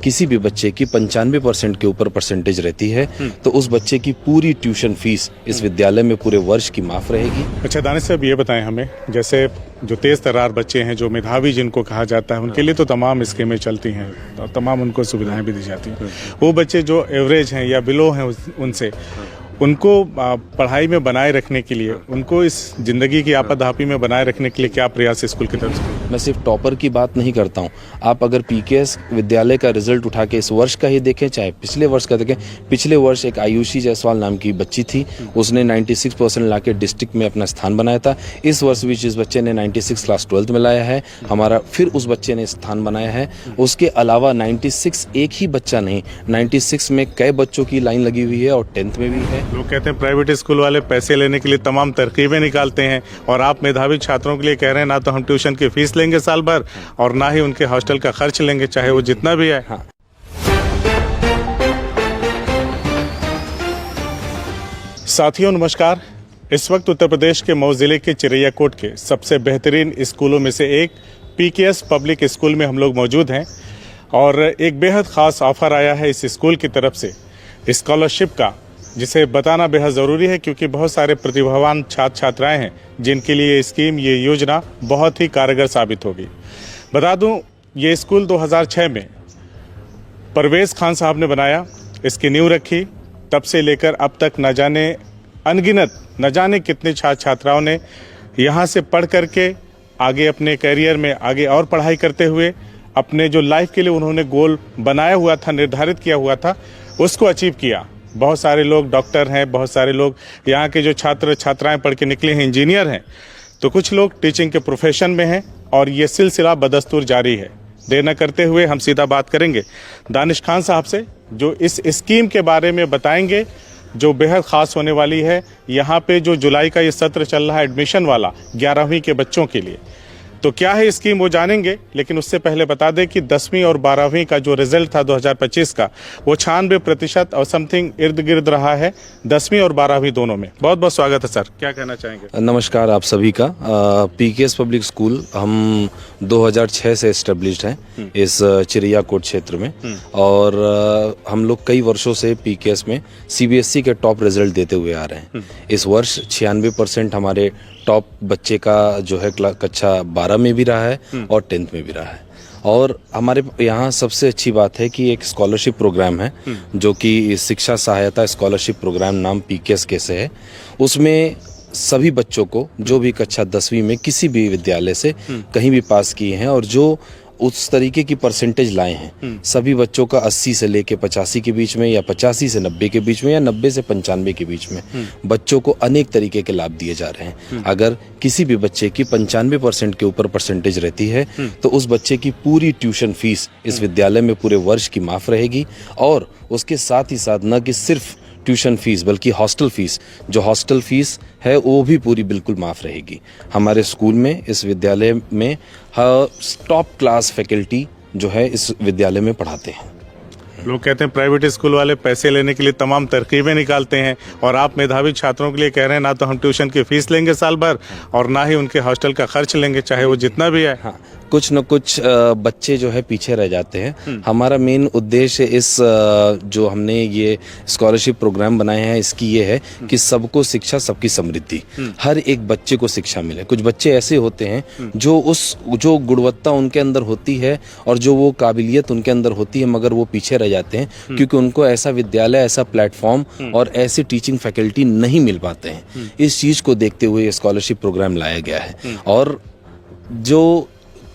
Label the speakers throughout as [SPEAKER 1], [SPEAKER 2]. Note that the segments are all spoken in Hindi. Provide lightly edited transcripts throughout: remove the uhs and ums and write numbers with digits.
[SPEAKER 1] किसी भी बच्चे की 95% के ऊपर परसेंटेज रहती है तो उस बच्चे की पूरी ट्यूशन फीस इस विद्यालय में पूरे वर्ष की माफ रहेगी।
[SPEAKER 2] अच्छा दानिश साहब, ये बताएं हमें, जैसे जो तेज तर्रार बच्चे हैं, जो मेधावी जिनको कहा जाता है, उनके लिए तो तमाम स्कीमें चलती हैं और तमाम उनको सुविधाएं भी दी जाती हैं। वो बच्चे जो एवरेज हैं या बिलो हैं उनसे, उनको पढ़ाई में बनाए रखने के लिए, उनको इस जिंदगी की आपाधापी में बनाए रखने के लिए क्या प्रयास स्कूल की तरफ से?
[SPEAKER 1] मैं सिर्फ टॉपर की बात नहीं करता हूँ। आप अगर पीकेएस विद्यालय का रिजल्ट उठा के इस वर्ष का ही देखें, चाहे पिछले वर्ष का देखें, पिछले वर्ष एक आयुषी जायसवाल नाम की बच्ची थी, उसने 96% लाके डिस्ट्रिक्ट में अपना स्थान बनाया था। इस वर्ष भी जिस बच्चे ने 96 क्लास 12th में लाया है, हमारा फिर उस बच्चे ने स्थान बनाया है। उसके अलावा 96 एक ही बच्चा नहीं, 96 में कई बच्चों की लाइन लगी हुई है और 10th में भी है।
[SPEAKER 2] लोग कहते हैं प्राइवेट स्कूल वाले पैसे लेने के लिए तमाम तरकीबें निकालते हैं, और आप मेधावी छात्रों के लिए कह रहे हैं ना तो हम ट्यूशन की फीस लेंगे साल भर और ना ही उनके हॉस्टल का खर्च लेंगे, चाहे वो जितना भी है।
[SPEAKER 1] हाँ।
[SPEAKER 2] साथियों नमस्कार। इस वक्त उत्तर प्रदेश के मऊ जिले के चिरैयाकोट के सबसे बेहतरीन स्कूलों में से एक पीकेएस पब्लिक स्कूल में हम लोग मौजूद हैं, और एक बेहद खास ऑफर आया है इस स्कूल की तरफ से स्कॉलरशिप का, जिसे बताना बेहद ज़रूरी है क्योंकि बहुत सारे प्रतिभावान छात्र छात्राएं हैं जिनके लिए ये स्कीम, ये योजना बहुत ही कारगर साबित होगी। बता दूं, ये स्कूल 2006 में परवेज़ खान साहब ने बनाया, इसकी नींव रखी। तब से लेकर अब तक न जाने कितने छात्र छात्राओं ने यहाँ से पढ़ करके आगे अपने करियर में आगे और पढ़ाई करते हुए अपने जो लाइफ के लिए उन्होंने गोल बनाया हुआ था, निर्धारित किया हुआ था, उसको अचीव किया। बहुत सारे लोग डॉक्टर हैं, बहुत सारे लोग यहाँ के जो छात्र छात्राएं पढ़ के निकले हैं इंजीनियर हैं, तो कुछ लोग टीचिंग के प्रोफेशन में हैं, और ये सिलसिला बदस्तूर जारी है। देर न करते हुए हम सीधा बात करेंगे दानिश खान साहब से, जो इस स्कीम के बारे में बताएंगे जो बेहद ख़ास होने वाली है। यहाँ पे जो जुलाई का ये सत्र चल रहा है एडमिशन वाला 11वीं के बच्चों के लिए, तो क्या है स्कीम वो जानेंगे। लेकिन उससे पहले बता दें कि 10वीं और 12वीं का जो रिजल्ट था 2025 का, वो 96% और समथिंग इर्द गिर्द रहा है 10वीं और 12वीं दोनों में। बहुत बहुत स्वागत है सर, क्या कहना चाहेंगे?
[SPEAKER 1] नमस्कार आप सभी का। पीकेएस पब्लिक स्कूल हम 2006 से एस्टेब्लिश्ड हैं इस चिरैयाकोट क्षेत्र में, और हम लोग कई वर्षों से पीकेएस में सीबीएसई के टॉप रिजल्ट देते हुए आ रहे हैं। इस वर्ष 96% हमारे टॉप बच्चे का जो है कक्षा 12 में भी रहा है और 10th में भी रहा है। और हमारे यहाँ सबसे अच्छी बात है कि एक स्कॉलरशिप प्रोग्राम है जो कि शिक्षा सहायता स्कॉलरशिप प्रोग्राम नाम पीकेएस कैसे है। उसमें सभी बच्चों को जो भी कक्षा 10वीं में किसी भी विद्यालय से कहीं भी पास किए हैं और जो उस तरीके की परसेंटेज लाए हैं, सभी बच्चों का 80 से लेके 85 के बीच में, या 85 से 90 के बीच में, या 90 से 95 के बीच में बच्चों को अनेक तरीके के लाभ दिए जा रहे हैं। अगर किसी भी बच्चे की 95% के ऊपर परसेंटेज रहती है तो उस बच्चे की पूरी ट्यूशन फीस इस विद्यालय में पूरे वर्ष की माफ रहेगी, और उसके साथ ही साथ न कि सिर्फ ट्यूशन फीस बल्कि हॉस्टल फीस, जो हॉस्टल फीस है वो भी पूरी बिल्कुल माफ़ रहेगी। हमारे स्कूल में, इस विद्यालय में टॉप क्लास फैकल्टी जो है इस विद्यालय में पढ़ाते हैं।
[SPEAKER 2] लोग कहते हैं प्राइवेट स्कूल वाले पैसे लेने के लिए तमाम तरकीबें निकालते हैं, और आप मेधावी छात्रों के लिए कह रहे हैं ना तो हम ट्यूशन की फीस लेंगे साल भर और ना ही उनके हॉस्टल का खर्च लेंगे, चाहे वो जितना भी है।
[SPEAKER 1] हाँ, कुछ न कुछ बच्चे जो है पीछे रह जाते हैं। हमारा मेन उद्देश्य इस जो हमने ये स्कॉलरशिप प्रोग्राम बनाए हैं इसकी ये है कि सबको शिक्षा, सबकी समृद्धि, हर एक बच्चे को शिक्षा मिले। कुछ बच्चे ऐसे होते हैं जो गुणवत्ता उनके अंदर होती है और जो वो काबिलियत उनके अंदर होती है, मगर वो पीछे रह जाते हैं क्योंकि उनको ऐसा विद्यालय, ऐसा प्लेटफॉर्म और ऐसी टीचिंग फैकल्टी नहीं मिल पाते हैं। इस चीज़ को देखते हुए ये स्कॉलरशिप प्रोग्राम लाया गया है। और जो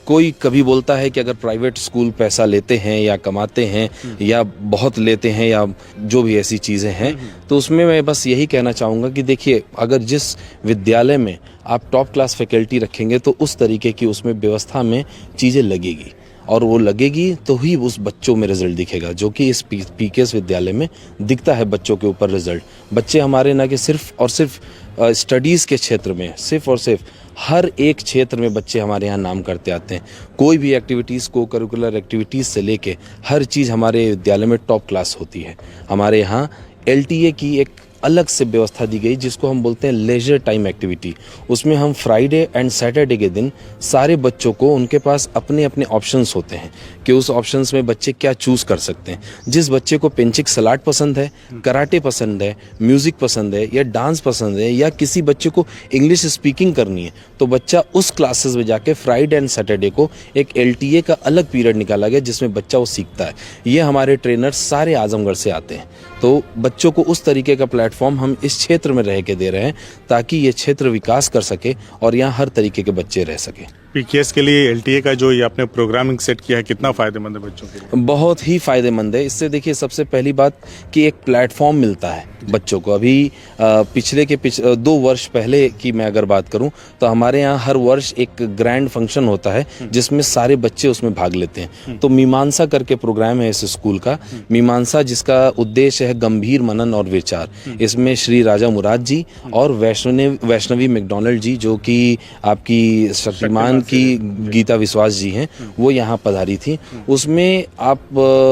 [SPEAKER 1] कोई कभी बोलता है कि अगर प्राइवेट स्कूल पैसा लेते हैं या कमाते हैं या बहुत लेते हैं या जो भी ऐसी चीज़ें हैं, तो उसमें मैं बस यही कहना चाहूँगा कि देखिए, अगर जिस विद्यालय में आप टॉप क्लास फैकल्टी रखेंगे तो उस तरीके की उसमें व्यवस्था में चीज़ें लगेगी, और वो लगेगी तो ही उस बच्चों में रिजल्ट दिखेगा, जो कि इस पीकेएस विद्यालय में दिखता है बच्चों के ऊपर रिजल्ट। बच्चे हमारे ना कि सिर्फ और सिर्फ स्टडीज़ के क्षेत्र में, सिर्फ और सिर्फ हर एक क्षेत्र में बच्चे हमारे यहाँ नाम करते आते हैं। कोई भी एक्टिविटीज़, को करिकुलर एक्टिविटीज़ से लेके हर चीज़ हमारे विद्यालय में टॉप क्लास होती है। हमारे यहाँ LTA की एक अलग से व्यवस्था दी गई जिसको हम बोलते हैं लेजर टाइम एक्टिविटी। उसमें हम फ्राइडे एंड सैटरडे के दिन सारे बच्चों को, उनके पास अपने अपने ऑप्शंस होते हैं कि उस ऑप्शंस में बच्चे क्या चूज कर सकते हैं। जिस बच्चे को पेंचिक सलाड पसंद है, कराटे पसंद है, म्यूजिक पसंद है या डांस पसंद है, या किसी बच्चे को इंग्लिश स्पीकिंग करनी है, तो बच्चा उस क्लासेस में जाके फ्राइडे एंड सैटरडे को एक LTA का अलग पीरियड निकाला गया जिसमें बच्चा वो सीखता है। ये हमारे ट्रेनर सारे आजमगढ़ से आते हैं। तो बच्चों को उस तरीके का प्लेटफॉर्म हम इस क्षेत्र में रह के दे रहे हैं ताकि ये क्षेत्र विकास कर सके और यहाँ हर तरीके के बच्चे रह सके।
[SPEAKER 2] PKS के लिए LTA का जो ये आपने प्रोग्रामिंग सेट किया है, कितना फायदेमंद है बच्चों के लिए?
[SPEAKER 1] बहुत ही फायदेमंद है। इससे देखिए, सबसे पहली बात कि एक प्लेटफॉर्म मिलता है बच्चों को। अभी पिछले 2 वर्ष पहले की मैं अगर बात करूं तो हमारे यहाँ हर वर्ष एक ग्रैंड फंक्शन होता है जिसमें सारे बच्चे उसमें भाग लेते हैं। तो मीमांसा करके प्रोग्राम है इस स्कूल का। मीमांसा जिसका उद्देश्य है गंभीर मनन और विचार। इसमें श्री राजा मुराद जी और वैष्णवी मैकडॉनल्ड जी, जो कि आपकी शक्तिमान की गीता विश्वास जी हैं, वो यहाँ पधारी थी। उसमें आप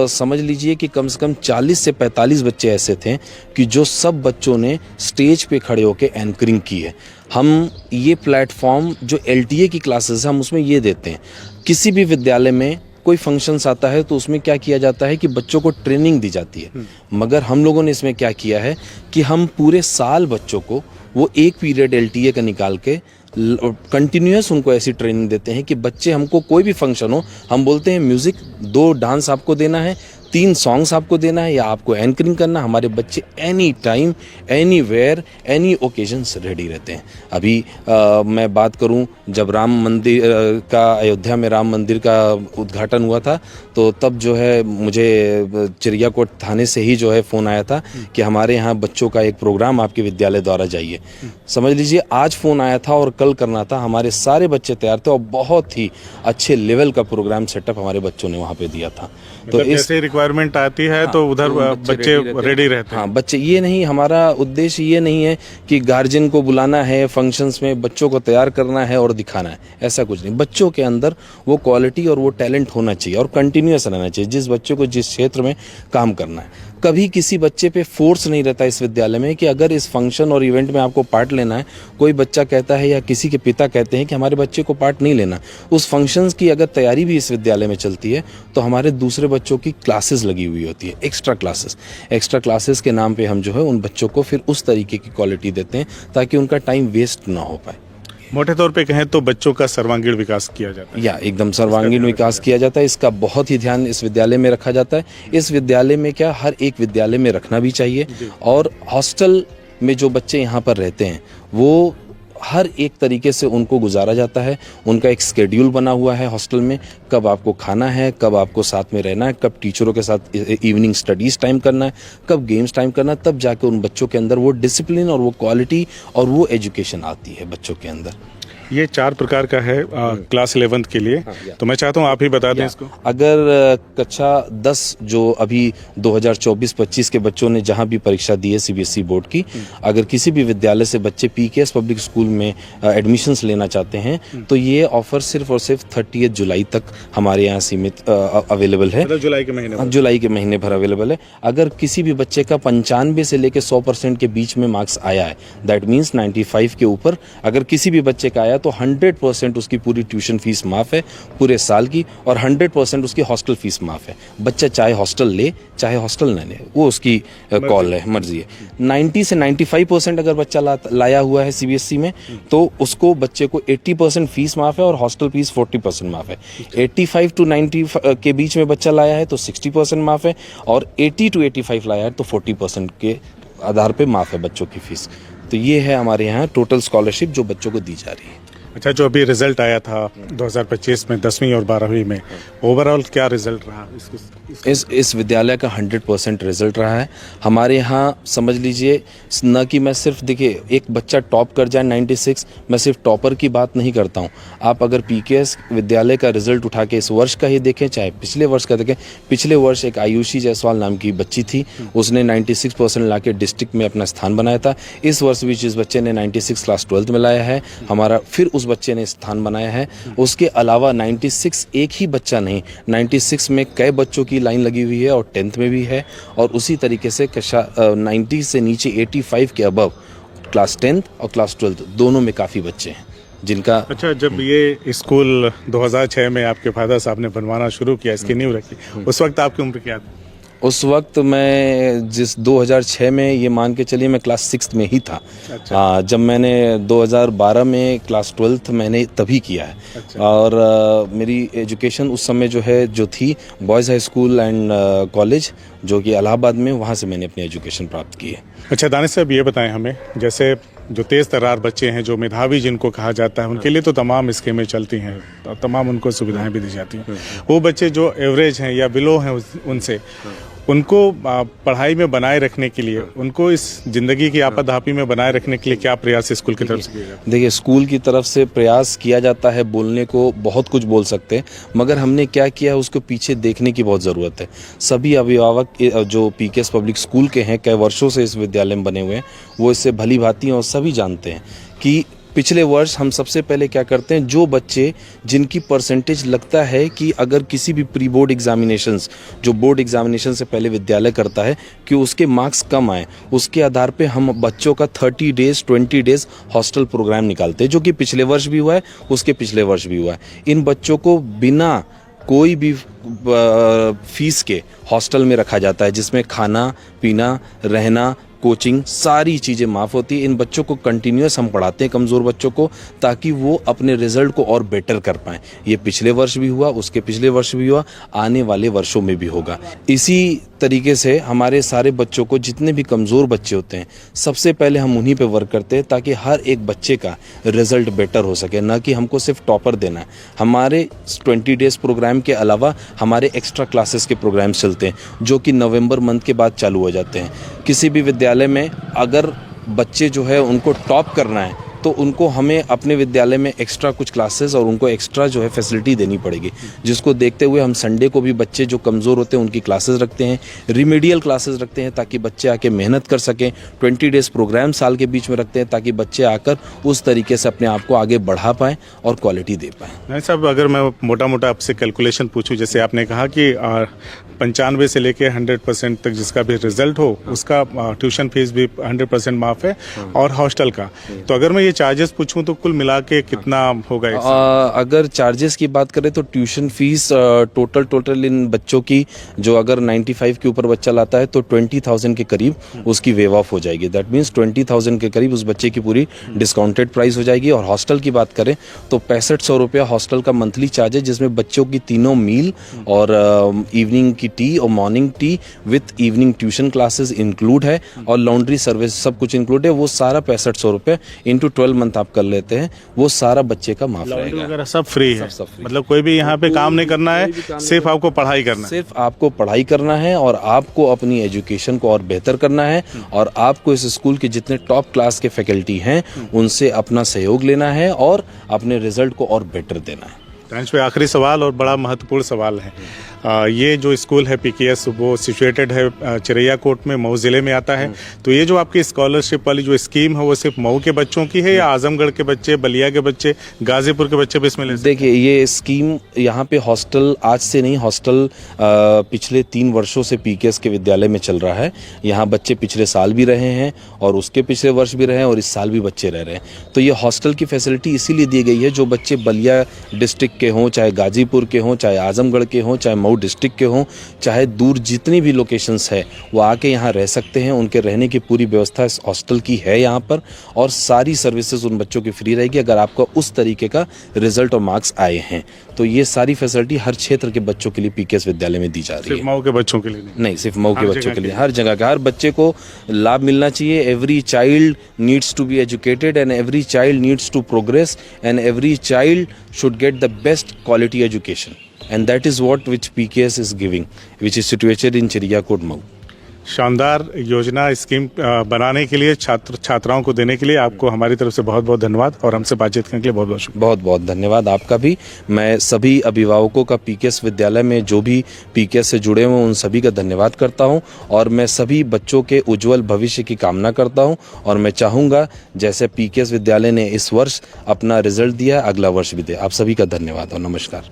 [SPEAKER 1] समझ लीजिए कि कम से कम 40 से 45 बच्चे ऐसे थे कि जो सब बच्चों ने स्टेज पे खड़े होकर एंकरिंग की है। हम ये प्लेटफॉर्म जो LTA की क्लासेस है, हम उसमें ये देते हैं। किसी भी विद्यालय में कोई फंक्शंस आता है तो उसमें क्या किया जाता है कि बच्चों को ट्रेनिंग दी जाती है, मगर हम लोगों ने इसमें क्या किया है कि हम पूरे साल बच्चों को वो एक पीरियड LTA का निकाल के कंटिन्यूअस उनको ऐसी ट्रेनिंग देते हैं कि बच्चे, हमको कोई भी फंक्शन हो, हम बोलते हैं म्यूजिक 2 डांस आपको देना है, 3 सॉन्ग्स आपको देना है या आपको एंकरिंग करना, हमारे बच्चे any time, anywhere, any occasions ready रहते हैं। अभी मैं बात करूं, जब राम मंदिर का, अयोध्या में राम मंदिर का उद्घाटन हुआ था, तो तब जो है मुझे चिड़ियाकोट थाने से ही जो है फ़ोन आया था कि हमारे यहाँ बच्चों का एक प्रोग्राम आपके विद्यालय द्वारा जाइए। समझ लीजिए आज फ़ोन आया था और कल करना था। हमारे सारे बच्चे तैयार थे और बहुत ही अच्छे लेवल का प्रोग्राम सेटअप हमारे बच्चों ने वहाँ पे दिया था।
[SPEAKER 2] तो जैसे रिक्वायरमेंट आती है तो उधर बच्चे रेडी रहते हैं।
[SPEAKER 1] हाँ, बच्चे, ये नहीं, हमारा उद्देश्य ये नहीं है कि गार्जियन को बुलाना है फंक्शंस में, बच्चों को तैयार करना है और दिखाना है, ऐसा कुछ नहीं। बच्चों के अंदर वो क्वालिटी और वो टैलेंट होना चाहिए और कंटिन्यूअस रहना चाहिए। जिस बच्चे को जिस क्षेत्र में काम करना है, कभी किसी बच्चे पे फोर्स नहीं रहता इस विद्यालय में कि अगर इस फंक्शन और इवेंट में आपको पार्ट लेना है, कोई बच्चा कहता है या किसी के पिता कहते हैं कि हमारे बच्चे को पार्ट नहीं लेना, उस फंक्शंस की अगर तैयारी भी इस विद्यालय में चलती है तो हमारे दूसरे बच्चों की क्लासेस लगी हुई होती है, एक्स्ट्रा क्लासेस के नाम पे हम जो है उन बच्चों को फिर उस तरीके की क्वालिटी देते हैं ताकि उनका टाइम वेस्ट ना हो पाए।
[SPEAKER 2] मोटे तौर पे कहें तो बच्चों का सर्वांगीण विकास किया जाता है।
[SPEAKER 1] या एकदम सर्वांगीण विकास किया जाता है। इसका बहुत ही ध्यान इस विद्यालय में रखा जाता है। इस विद्यालय में क्या, हर एक विद्यालय में रखना भी चाहिए। और हॉस्टल में जो बच्चे यहाँ पर रहते हैं वो हर एक तरीके से उनको गुजारा जाता है। उनका एक स्केड्यूल बना हुआ है हॉस्टल में, कब आपको खाना है, कब आपको साथ में रहना है, कब टीचरों के साथ इवनिंग स्टडीज टाइम करना है, कब गेम्स टाइम करना है, तब जाके उन बच्चों के अंदर वो डिसिप्लिन और वो क्वालिटी और वो एजुकेशन आती है बच्चों के अंदर।
[SPEAKER 2] ये 4 प्रकार का है क्लास 11th के लिए। तो मैं चाहता हूँ आप ही बता दें इसको।
[SPEAKER 1] अगर कक्षा 10 जो अभी 2024-25 के बच्चों ने जहाँ भी परीक्षा दी है CBSE बोर्ड की, अगर किसी भी विद्यालय से बच्चे PKS पब्लिक स्कूल में एडमिशन्स लेना चाहते हैं तो ये ऑफर सिर्फ और सिर्फ 30 जुलाई तक हमारे यहाँ सीमित अवेलेबल है।
[SPEAKER 2] मतलब जुलाई के महीने
[SPEAKER 1] भर अवेलेबल है। अगर किसी भी बच्चे का 95 से लेकर 100% के बीच में मार्क्स आया है, दैट मीन्स 95 के ऊपर अगर किसी भी बच्चे का आया तो 100% उसकी पूरी ट्यूशन फीस माफ है पूरे साल की, और 100% उसकी हॉस्टल फीस माफ है। बच्चा चाहे हॉस्टल ले चाहे हॉस्टल न ले, वो उसकी कॉल है, मर्जी है। 90 से 95% अगर बच्चा लाया हुआ है CBSE में तो उसको बच्चे को 80% फीस माफ है और हॉस्टल फीस 40% माफ है। 85 to 90 के बीच में बच्चा लाया है तो 60% माफ है, और 80 to 85 लाया है तो 40% के आधार पे माफ है बच्चों की फीस। तो ये है हमारे यहाँ टोटल स्कॉलरशिप जो बच्चों को दी जा रही है।
[SPEAKER 2] अच्छा, जो अभी रिजल्ट आया था 2025 में 10वीं और 12वीं में, ओवरऑल क्या रिजल्ट रहा
[SPEAKER 1] इस विद्यालय का? 100% रिजल्ट रहा है हमारे यहाँ। समझ लीजिए न कि मैं सिर्फ, देखिए, एक बच्चा टॉप कर जाए 96, मैं सिर्फ टॉपर की बात नहीं करता हूँ। आप अगर PKS विद्यालय का रिजल्ट उठा के इस वर्ष का ही देखें चाहे पिछले वर्ष का देखें, पिछले वर्ष एक आयुषी जायसवाल नाम की बच्ची थी, उसने 96% ला के डिस्ट्रिक्ट में अपना स्थान बनाया था। इस वर्ष भी जिस बच्चे ने 96 क्लास 12th में लाया है, हमारा फिर उस उस बच्चे ने स्थान बनाया है। उसके अलावा 96 एक ही बच्चा नहीं, 96 में कई बच्चों की लाइन लगी हुई है और 10th में भी है। और उसी तरीके से 90 से नीचे 85 के अबव क्लास 10th और क्लास 12th दोनों में काफ़ी बच्चे हैं जिनका।
[SPEAKER 2] अच्छा, जब ये स्कूल 2006 में आपके फादर साहब ने बनवाना शुरू किया, इसकी नींव रखी, उस वक्त आपकी उम्र क्या थी?
[SPEAKER 1] उस वक्त मैं जिस 2006 में ये मान के चलिए मैं क्लास 6 में ही था।
[SPEAKER 2] अच्छा।
[SPEAKER 1] जब मैंने 2012 में क्लास 12th मैंने तभी किया है।
[SPEAKER 2] अच्छा।
[SPEAKER 1] और मेरी एजुकेशन उस समय जो थी boys high school and college जो कि इलाहाबाद में, वहाँ से मैंने अपनी एजुकेशन प्राप्त की है।
[SPEAKER 2] अच्छा दानिश साहब, ये बताएं हमें, जैसे जो तेज़ तर्रार बच्चे हैं, जो मेधावी जिनको कहा जाता है, उनके लिए तो तमाम स्कीमें चलती हैं और तमाम उनको सुविधाएं भी दी जाती हैं। वो बच्चे जो एवरेज हैं या बिलो हैं उनसे, उनको पढ़ाई में बनाए रखने के लिए, उनको इस जिंदगी की आपाधापी में बनाए रखने के लिए क्या प्रयास स्कूल की तरफ से किया जाता है?
[SPEAKER 1] देखिए, स्कूल की तरफ से प्रयास किया जाता है। बोलने को बहुत कुछ बोल सकते हैं, मगर हमने क्या किया है उसको पीछे देखने की बहुत ज़रूरत है। सभी अभिभावक जो पीकेएस पब्लिक स्कूल के हैं, कई वर्षों से इस विद्यालय में बने हुए हैं, वो इससे भली भांति और सभी जानते हैं कि पिछले वर्ष हम सबसे पहले क्या करते हैं, जो बच्चे जिनकी परसेंटेज लगता है कि अगर किसी भी प्री बोर्ड एग्जामिनेशंस, जो बोर्ड एग्जामिनेशन से पहले विद्यालय करता है, कि उसके मार्क्स कम आए, उसके आधार पे हम बच्चों का 30 डेज 20 डेज हॉस्टल प्रोग्राम निकालते हैं, जो कि पिछले वर्ष भी हुआ है, उसके पिछले वर्ष भी हुआ है। इन बच्चों को बिना कोई भी फीस के हॉस्टल में रखा जाता है, जिसमें खाना पीना, रहना, कोचिंग, सारी चीज़ें माफ़ होती है। इन बच्चों को कंटिन्यूस हम पढ़ाते हैं, कमज़ोर बच्चों को, ताकि वो अपने रिजल्ट को और बेटर कर पाएँ। ये पिछले वर्ष भी हुआ, उसके पिछले वर्ष भी हुआ, आने वाले वर्षों में भी होगा। इसी तरीके से हमारे सारे बच्चों को, जितने भी कमज़ोर बच्चे होते हैं, सबसे पहले हम उन्हीं पे वर्क करते हैं, ताकि हर एक बच्चे का रिजल्ट बेटर हो सके। ना कि हमको सिर्फ टॉपर देना है। हमारे 20 डेज़ प्रोग्राम के अलावा हमारे एक्स्ट्रा क्लासेस के प्रोग्राम्स चलते हैं, जो कि नवंबर मंथ के बाद चालू हो जाते हैं। किसी भी विद्यालय में अगर बच्चे जो है उनको टॉप करना है, तो उनको हमें अपने विद्यालय में एक्स्ट्रा कुछ क्लासेस और उनको एक्स्ट्रा जो है फैसिलिटी देनी पड़ेगी, जिसको देखते हुए हम संडे को भी बच्चे जो कमज़ोर होते हैं उनकी क्लासेस रखते हैं, रिमीडियल क्लासेस रखते हैं, ताकि बच्चे आके मेहनत कर सकें। 20 डेज़ प्रोग्राम साल के बीच में रखते हैं, ताकि बच्चे आकर उस तरीके से अपने आप को आगे बढ़ा पाएँ और क्वालिटी दे पाएँ।
[SPEAKER 2] नहीं साहब, अगर मैं मोटा मोटा आपसे कैलकुलेशन पूछूं, जैसे आपने कहा कि 95 से लेके 100% तक जिसका भी रिजल्ट हो, उसका ट्यूशन फीस भी 100% माफ़ है, और हॉस्टल का, तो अगर मैं ये चार्जेस पूछूं तो कुल मिला के कितना होगा?
[SPEAKER 1] अगर चार्जेस की बात करें तो ट्यूशन फीस टोटल इन बच्चों की, जो अगर 95 के ऊपर बच्चा लाता है तो 20,000 के करीब उसकी वेव ऑफ हो जाएगी। दैट मीन्स 20,000 के करीब उस बच्चे की पूरी डिस्काउंटेड प्राइस हो जाएगी। और हॉस्टल की बात करें तो 6500 रुपया हॉस्टल का मंथली चार्ज है, जिसमें बच्चों की तीनों मील और इवनिंग की टी और morning tea with evening tuition classes include है, और लॉन्ड्री सर्विस सब कुछ इंक्लूड है। वो सारा 6500 रुपये इंटू 12 मंथ आप कर लेते हैं, वो सारा बच्चे का माफ रहेगा।
[SPEAKER 2] वगैरह सब फ्री है,
[SPEAKER 1] सब फ्री।
[SPEAKER 2] मतलब कोई भी यहाँ पे काम नहीं करना है, सिर्फ आपको पढ़ाई करना है।
[SPEAKER 1] सिर्फ आपको पढ़ाई करना है और आपको अपनी एजुकेशन को और बेहतर करना है, और आपको इस स्कूल के जितने टॉप क्लास के फैकल्टी हैं उनसे अपना सहयोग लेना है और अपने रिजल्ट को और बेटर देना है।
[SPEAKER 2] पे आखिरी सवाल और बड़ा महत्वपूर्ण सवाल है, ये जो स्कूल है पीकेएस, वो सिचुएटेड है चिरैया कोट में, मऊ ज़िले में आता है। तो ये जो आपकी स्कॉलरशिप वाली जो स्कीम है, वो सिर्फ मऊ के बच्चों की है या आजमगढ़ के बच्चे, बलिया के बच्चे, गाजीपुर के बच्चे भी इसमें ले सकते हैं?
[SPEAKER 1] देखिए, ये स्कीम यहाँ पे हॉस्टल आज से नहीं, हॉस्टल पिछले 3 वर्षों से पीकेएस के विद्यालय में चल रहा है। यहाँ बच्चे पिछले साल भी रहे हैं और उसके पिछले वर्ष भी रहे हैं और इस साल भी बच्चे रह रहे हैं। तो ये हॉस्टल की फैसिलिटी इसीलिए दी गई है, जो बच्चे बलिया डिस्ट्रिक्ट के हों, चाहे गाजीपुर के हों, चाहे आजमगढ़ के हों, चाहे मऊ डिस्ट्रिक्ट के हों, चाहे दूर जितनी भी लोकेशंस है, वो आके यहाँ रह सकते हैं। उनके रहने की पूरी व्यवस्था इस हॉस्टल की है यहाँ पर, और सारी सर्विसेज उन बच्चों की फ्री रहेगी अगर आपका उस तरीके का रिजल्ट और मार्क्स आए हैं। तो ये सारी फैसिलिटी हर क्षेत्र के बच्चों के लिए पीकेएस विद्यालय में दी जा रही है।
[SPEAKER 2] सिर्फ मऊ के बच्चों के लिए
[SPEAKER 1] नहीं, सिर्फ मऊ के बच्चों के लिए, हर जगह का हर बच्चे को लाभ मिलना चाहिए। Every child needs to be educated and every child needs to progress and every child should get the best quality education, and that is what which PKS is giving, which is situated in Chiriyakot, Mau.
[SPEAKER 2] शानदार योजना स्कीम बनाने के लिए छात्राओं को देने के लिए आपको हमारी तरफ से बहुत बहुत धन्यवाद और हमसे बातचीत करने के लिए बहुत बहुत शुक्रिया।
[SPEAKER 1] बहुत बहुत धन्यवाद आपका भी। मैं सभी अभिभावकों का पीकेएस विद्यालय में जो भी पीकेएस से जुड़े हुए उन सभी का धन्यवाद करता हूं और मैं सभी बच्चों के उज्जवल भविष्य की कामना करता हूं और मैं चाहूँगा जैसे पीकेएस विद्यालय ने इस वर्ष अपना रिजल्ट दिया, अगला वर्ष भी दे। आप सभी का धन्यवाद और नमस्कार।